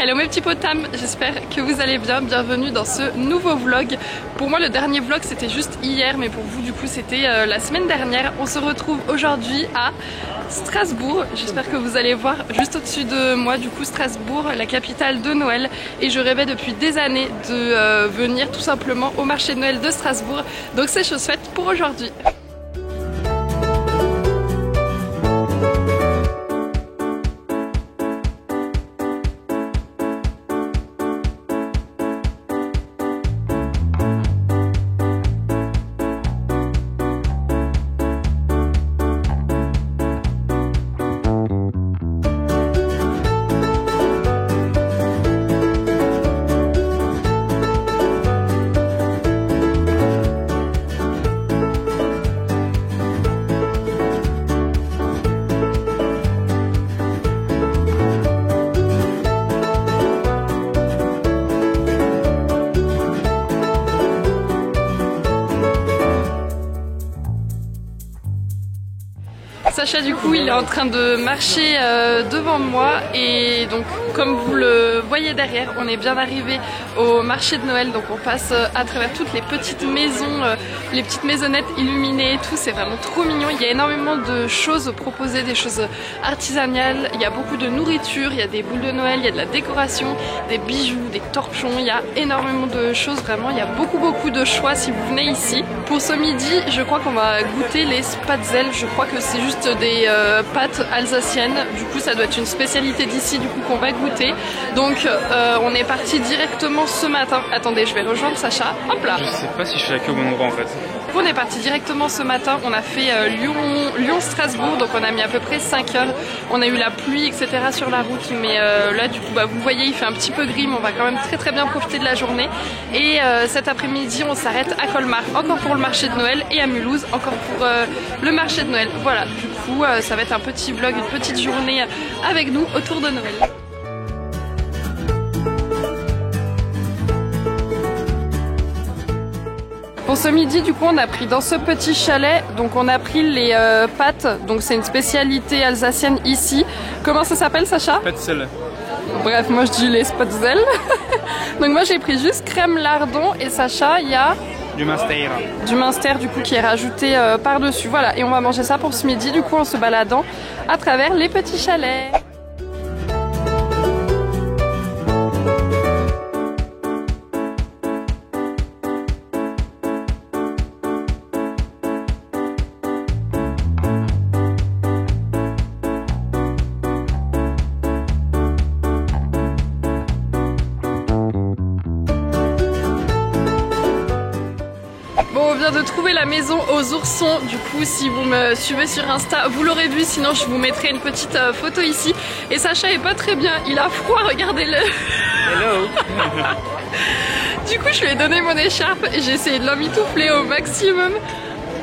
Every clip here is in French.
Hello mes petits potam, j'espère que vous allez bien, bienvenue dans ce nouveau vlog. Pour moi le dernier vlog c'était juste hier, mais pour vous du coup c'était la semaine dernière. On se retrouve aujourd'hui à Strasbourg, j'espère que vous allez voir juste au-dessus de moi du coup Strasbourg, la capitale de Noël. Et je rêvais depuis des années de venir tout simplement au marché de Noël de Strasbourg, donc c'est chose faite pour aujourd'hui. Sacha du coup il est en train de marcher devant moi et donc comme vous le voyez derrière, on est bien arrivé au marché de Noël. Donc on passe à travers toutes les petites maisons, les petites maisonnettes illuminées et tout, c'est vraiment trop mignon. Il y a énormément de choses proposées, des choses artisanales, il y a beaucoup de nourriture, il y a des boules de Noël, il y a de la décoration, des bijoux, des torchons, il y a énormément de choses, vraiment il y a beaucoup de choix si vous venez ici. Pour ce midi je crois qu'on va goûter les Spätzle, je crois que c'est juste des pâtes alsaciennes, du coup ça doit être une spécialité d'ici du coup qu'on va goûter. Donc on est parti directement ce matin. Attendez, je vais rejoindre Sacha. Hop là. Je sais pas si je suis à au bon endroit en fait. On est parti directement ce matin, on a fait Lyon-Strasbourg, donc on a mis à peu près 5 heures. On a eu la pluie etc sur la route, mais là du coup vous voyez il fait un petit peu gris, mais on va quand même très bien profiter de la journée. Et cet après-midi on s'arrête à Colmar, encore pour le marché de Noël, et à Mulhouse, encore pour le marché de Noël. Voilà, du coup ça va être un petit vlog, une petite journée avec nous autour de Noël. Pour ce midi du coup on a pris dans ce petit chalet, donc on a pris les pâtes, donc c'est une spécialité alsacienne ici. Comment ça s'appelle Sacha? Spätzle. Bref, moi je dis les Spätzle. Donc moi j'ai pris juste crème lardon et Sacha il y a du Munster. Du Munster du coup qui est rajouté par dessus, voilà, et on va manger ça pour ce midi du coup en se baladant à travers les petits chalets. Bon, on vient de trouver la maison aux oursons, du coup si vous me suivez sur Insta vous l'aurez vu, sinon je vous mettrai une petite photo ici. Et Sacha est pas très bien, il a froid, regardez-le. Hello. Du coup je lui ai donné mon écharpe et j'ai essayé de l'emmitoufler au maximum.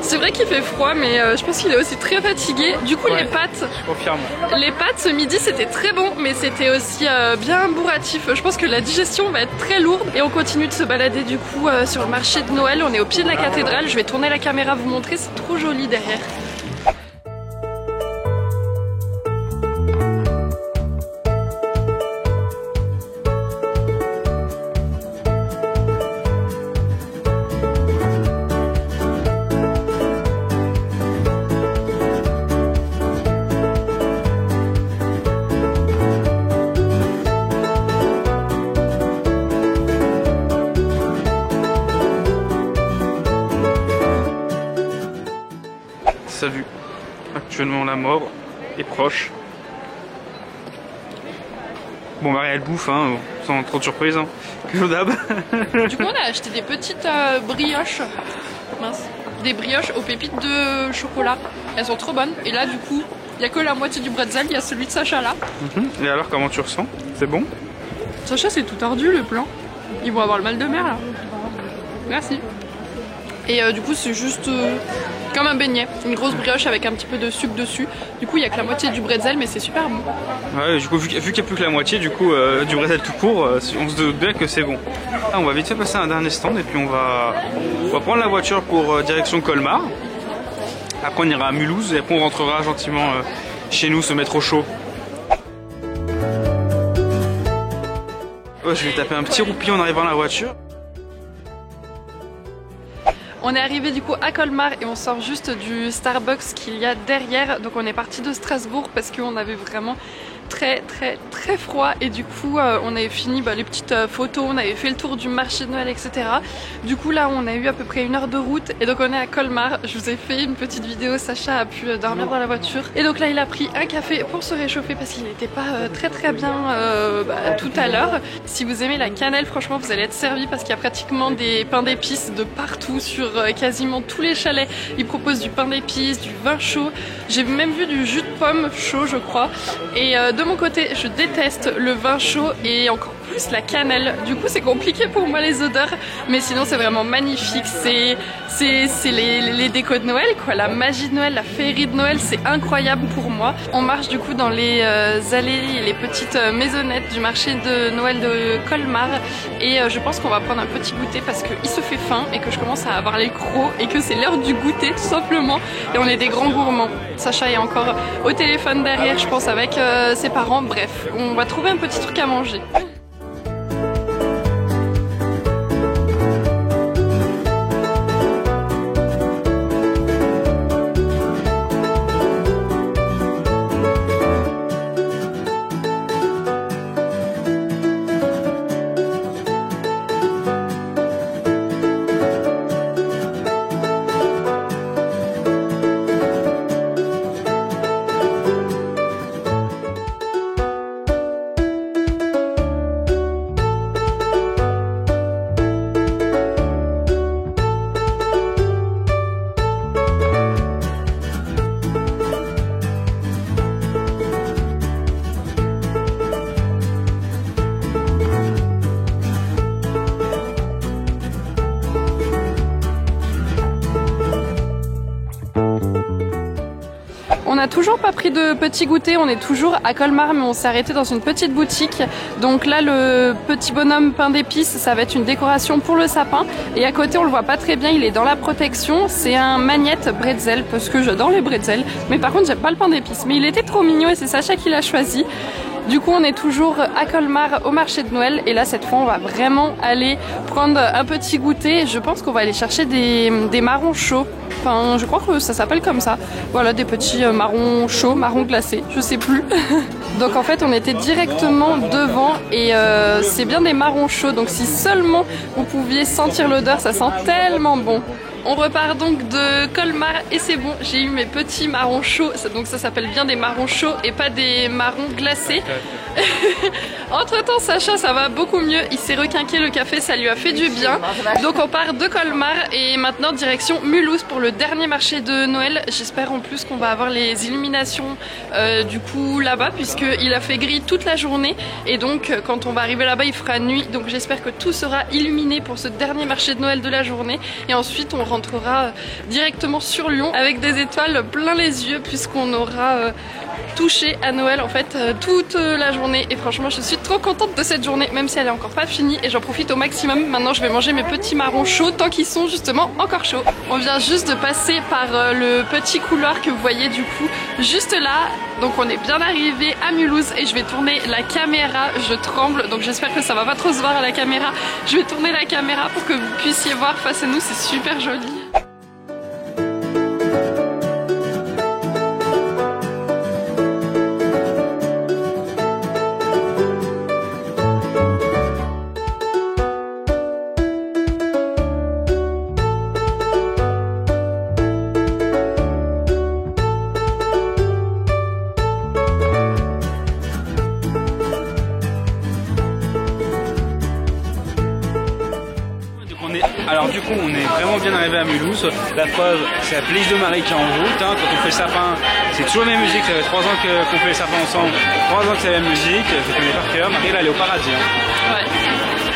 C'est vrai qu'il fait froid, mais je pense qu'il est aussi très fatigué. Du coup, ouais, les pâtes, je confirme. Les pâtes ce midi c'était très bon, mais c'était aussi bien bourratif. Je pense que la digestion va être très lourde. Et on continue de se balader du coup sur le marché de Noël. On est au pied de la cathédrale. Je vais tourner la caméra vous montrer, c'est trop joli derrière. Salut. Actuellement la mort est proche. Bon Marie elle bouffe hein, sans trop de surprise hein. Comme d'hab. Du coup on a acheté des petites brioches. Mince. Des brioches aux pépites de chocolat. Elles sont trop bonnes. Et là du coup, il n'y a que la moitié du bretzel, il y a celui de Sacha là. Et alors comment tu ressens? C'est bon? Sacha c'est tout tordu le plan. Ils vont avoir le mal de mer là. Merci. Et du coup c'est juste comme un beignet, une grosse brioche avec un petit peu de sucre dessus. Du coup il n'y a que la moitié du bretzel, mais c'est super bon. Ouais, du coup vu qu'il n'y a plus que la moitié du coup du bretzel tout court, on se doute bien que c'est bon. Ah, on va vite fait passer à un dernier stand et puis on va prendre la voiture pour direction Colmar. Après on ira à Mulhouse et après on rentrera gentiment chez nous se mettre au chaud. Oh, je vais taper un petit roupillon en arrivant à la voiture. On est arrivé du coup à Colmar et on sort juste du Starbucks qu'il y a derrière. Donc on est parti de Strasbourg parce qu'on avait vraiment très froid et du coup on avait fini les petites photos, on avait fait le tour du marché de Noël, etc. Du coup là on a eu à peu près 1 heure de route et donc on est à Colmar. Je vous ai fait une petite vidéo, Sacha a pu dormir dans la voiture et donc là il a pris un café pour se réchauffer parce qu'il n'était pas très bien tout à l'heure. Si vous aimez la cannelle, franchement vous allez être servi parce qu'il y a pratiquement des pains d'épices de partout sur quasiment tous les chalets. Ils proposent du pain d'épices, du vin chaud, j'ai même vu du jus de pomme chaud je crois et de mon côté, je déteste le vin chaud et encore plus la cannelle. Du coup, c'est compliqué pour moi les odeurs, mais sinon c'est vraiment magnifique. C'est les décos de Noël, quoi. La magie de Noël, la féerie de Noël, c'est incroyable pour moi. On marche du coup dans les allées et les petites maisonnettes du marché de Noël de Colmar et je pense qu'on va prendre un petit goûter parce qu'il se fait faim et que je commence à avoir les crocs et que c'est l'heure du goûter tout simplement. Et on est des grands gourmands. Sacha est encore au téléphone derrière, je pense, avec ses parents. Bref, on va trouver un petit truc à manger. On n'a toujours pas pris de petit goûter, on est toujours à Colmar mais on s'est arrêté dans une petite boutique. Donc là le petit bonhomme pain d'épices, ça va être une décoration pour le sapin. Et à côté on le voit pas très bien, il est dans la protection. C'est un magnette bretzel parce que j'adore les bretzels. Mais par contre j'aime pas le pain d'épices. Mais il était trop mignon et c'est Sacha qui l'a choisi. Du coup on est toujours à Colmar au marché de Noël et là cette fois on va vraiment aller prendre un petit goûter. Je pense qu'on va aller chercher des marrons chauds. Enfin je crois que ça s'appelle comme ça. Voilà, des petits marrons chauds, marrons glacés, je sais plus. Donc en fait on était directement devant et c'est bien des marrons chauds. Donc si seulement vous pouviez sentir l'odeur, ça sent tellement bon. On repart donc de Colmar et c'est bon, j'ai eu mes petits marrons chauds, donc ça s'appelle bien des marrons chauds et pas des marrons glacés. Entre temps Sacha ça va beaucoup mieux, il s'est requinqué le café, ça lui a fait du bien. Donc on part de Colmar et maintenant direction Mulhouse pour le dernier marché de Noël. J'espère en plus qu'on va avoir les illuminations du coup là-bas puisqu'il a fait gris toute la journée et donc quand on va arriver là-bas il fera nuit. Donc j'espère que tout sera illuminé pour ce dernier marché de Noël de la journée et ensuite on rentrera directement sur Lyon avec des étoiles plein les yeux puisqu'on aura touché à Noël en fait toute la journée et franchement je suis trop contente de cette journée même si elle est encore pas finie et j'en profite au maximum. Maintenant je vais manger mes petits marrons chauds tant qu'ils sont justement encore chauds. On vient juste de passer par le petit couloir que vous voyez du coup juste là. Donc on est bien arrivé à Mulhouse et je vais tourner la caméra, je tremble donc j'espère que ça va pas trop se voir à la caméra. Je vais tourner la caméra pour que vous puissiez voir face à nous, c'est super joli. Alors du coup on est vraiment bien arrivé à Mulhouse. La preuve c'est la playlist de Marie qui est en route. Quand on fait le sapin c'est toujours la même musique. Ça fait 3 ans qu'on fait le sapin ensemble. 3 ans que c'est la même musique. Je connais par cœur. Marie là elle est au paradis. Ouais.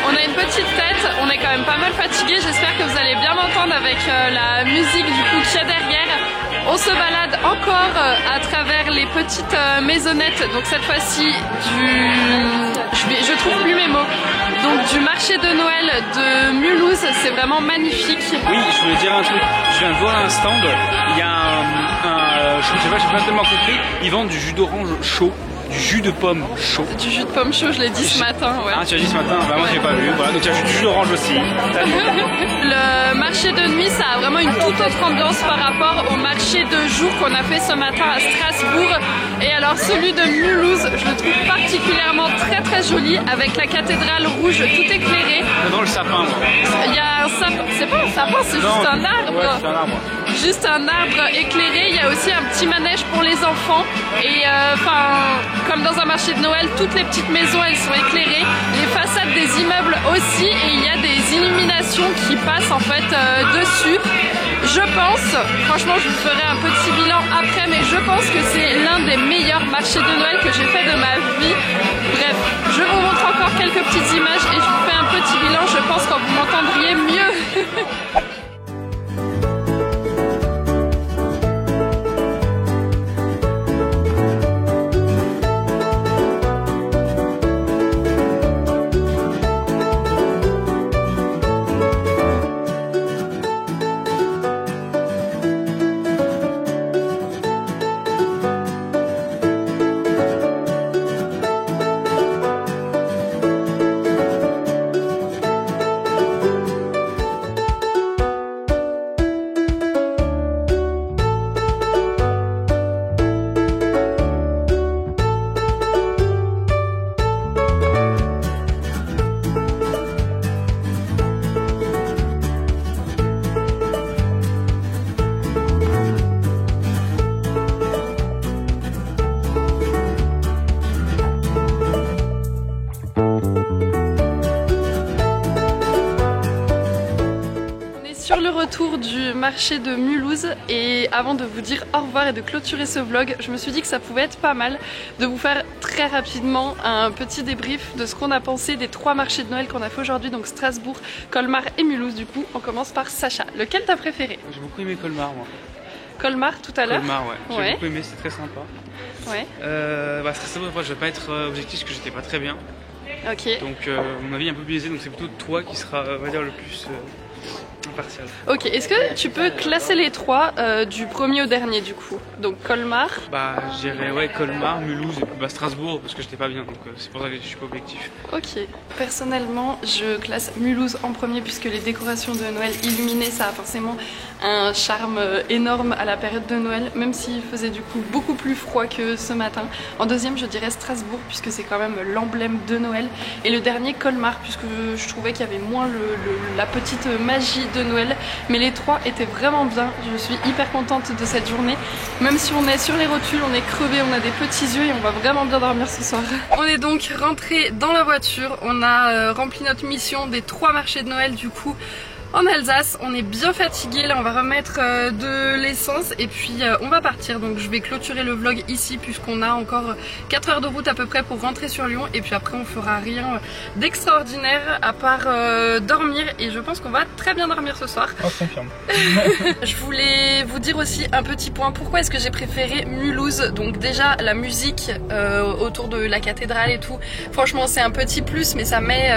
On a une petite tête, on est quand même pas mal fatigué. J'espère que vous allez bien m'entendre avec la musique du coup qu'il y a derrière. On se balade encore à travers les petites maisonnettes. Donc cette fois-ci je trouve plus mes mots. Donc du marché de Noël de Mulhouse, c'est vraiment magnifique. Oui, je voulais dire un truc. Je viens de voir un stand. Il y a je sais pas tellement compris. Ils vendent du jus d'orange chaud. du jus de pomme chaud. Du jus de pomme chaud, je l'ai dit ce matin. Ouais. Ah, tu as dit ce matin? Bah, moi j'ai pas vu. Voilà, donc il y a du jus d'orange aussi. Le marché de nuit, ça a vraiment une toute autre ambiance par rapport au marché de jour qu'on a fait ce matin à Strasbourg. Et alors celui de Mulhouse, je le trouve particulièrement très joli avec la cathédrale rouge tout éclairée. Dans le sapin. Il y a un sapin, c'est pas un sapin, c'est juste un arbre. Ouais, c'est un arbre. Juste un arbre éclairé, il y a aussi un petit manège pour les enfants et comme dans un marché de Noël, toutes les petites maisons elles sont éclairées, les façades des immeubles aussi et il y a des illuminations qui passent en fait dessus. Je pense, franchement je vous ferai un petit bilan après, mais je pense que c'est l'un des meilleurs marchés de Noël que j'ai fait de ma vie. Bref, je vous montre encore quelques petites images et je vous fais un petit bilan, je pense que vous m'entendriez mieux. Sur le retour du marché de Mulhouse et avant de vous dire au revoir et de clôturer ce vlog, je me suis dit que ça pouvait être pas mal de vous faire très rapidement un petit débrief de ce qu'on a pensé des 3 marchés de Noël qu'on a fait aujourd'hui, donc Strasbourg, Colmar et Mulhouse. Du coup, on commence par Sacha. Lequel t'as préféré? J'ai beaucoup aimé Colmar moi. Colmar tout à l'heure? Colmar, ouais. J'ai beaucoup aimé, c'était très sympa. Ouais. Strasbourg, je vais pas être objectif parce que j'étais pas très bien. Ok. Donc mon avis est un peu biaisé, donc c'est plutôt toi qui sera, on va dire, le plus impartial. Ok, est-ce que tu peux classer les 3 du premier au dernier du coup? Donc Colmar. Bah je dirais ouais Colmar, Mulhouse et puis Strasbourg parce que j'étais pas bien, donc c'est pour ça que je suis pas objectif. Ok, personnellement je classe Mulhouse en premier puisque les décorations de Noël illuminées ça a forcément un charme énorme à la période de Noël, même s'il faisait du coup beaucoup plus froid que ce matin. En deuxième je dirais Strasbourg puisque c'est quand même l'emblème de Noël, et le dernier Colmar puisque je trouvais qu'il y avait moins la petite magie de Noël, mais les 3 étaient vraiment bien. Je suis hyper contente de cette journée, même si on est sur les rotules, on est crevé, on a des petits yeux et on va vraiment bien dormir ce soir. On est donc rentré dans la voiture, on a rempli notre mission des 3 marchés de Noël du coup en Alsace. On est bien fatigué, là on va remettre de l'essence et puis on va partir. Donc je vais clôturer le vlog ici puisqu'on a encore 4 heures de route à peu près pour rentrer sur Lyon, et puis après on fera rien d'extraordinaire à part dormir, et je pense qu'on va très bien dormir ce soir. On confirme. Je voulais vous dire aussi un petit point, pourquoi est-ce que j'ai préféré Mulhouse. Donc déjà la musique autour de la cathédrale et tout, franchement c'est un petit plus, mais ça met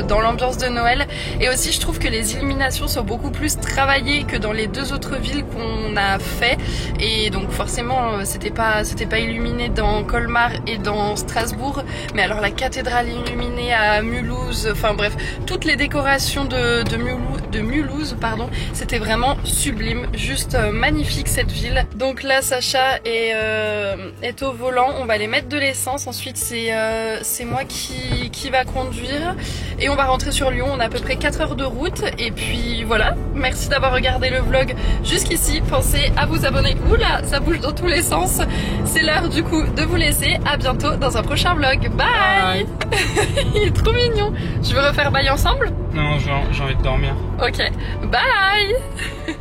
dans l'ambiance de Noël. Et aussi je trouve que les illuminations sont beaucoup plus travaillées que dans les 2 autres villes qu'on a fait, et donc forcément c'était pas illuminé dans Colmar et dans Strasbourg, mais alors la cathédrale illuminée à Mulhouse, enfin bref, toutes les décorations de Mulhouse, pardon, c'était vraiment sublime, juste magnifique cette ville. Donc là Sacha est au volant, on va aller mettre de l'essence, ensuite c'est moi qui va conduire et on va rentrer sur Lyon. On a à peu près 4 heures de route, et puis voilà, merci d'avoir regardé le vlog jusqu'ici, pensez à vous abonner. Oula, ça bouge dans tous les sens. C'est l'heure du coup de vous laisser, à bientôt dans un prochain vlog, bye. Il est trop mignon. Je veux refaire bye ensemble? Non, j'ai envie de dormir. Ok, bye.